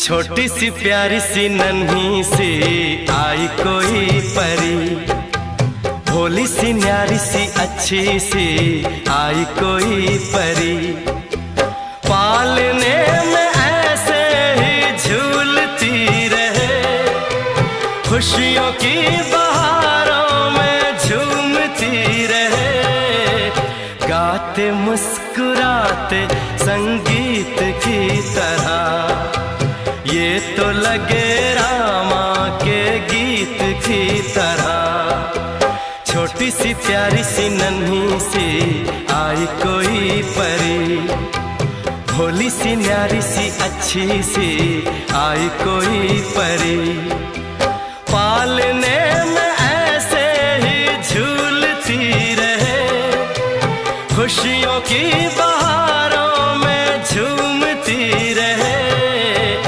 छोटी सी प्यारी सी नन्ही सी आई कोई परी, भोली सी न्यारी सी अच्छी सी आई कोई परी। पालने में ऐसे ही झूलती रहे, खुशियों की बहारों में झूमती रहे। गाते मुस्कुराते संगीत की तरह, ये तो लगे रामा के गीत की तरह। छोटी सी प्यारी सी नन्ही सी आई कोई परी, भोली सी न्यारी सी अच्छी सी आई कोई परी। पालने में ऐसे ही झूलती रहे, खुशियों की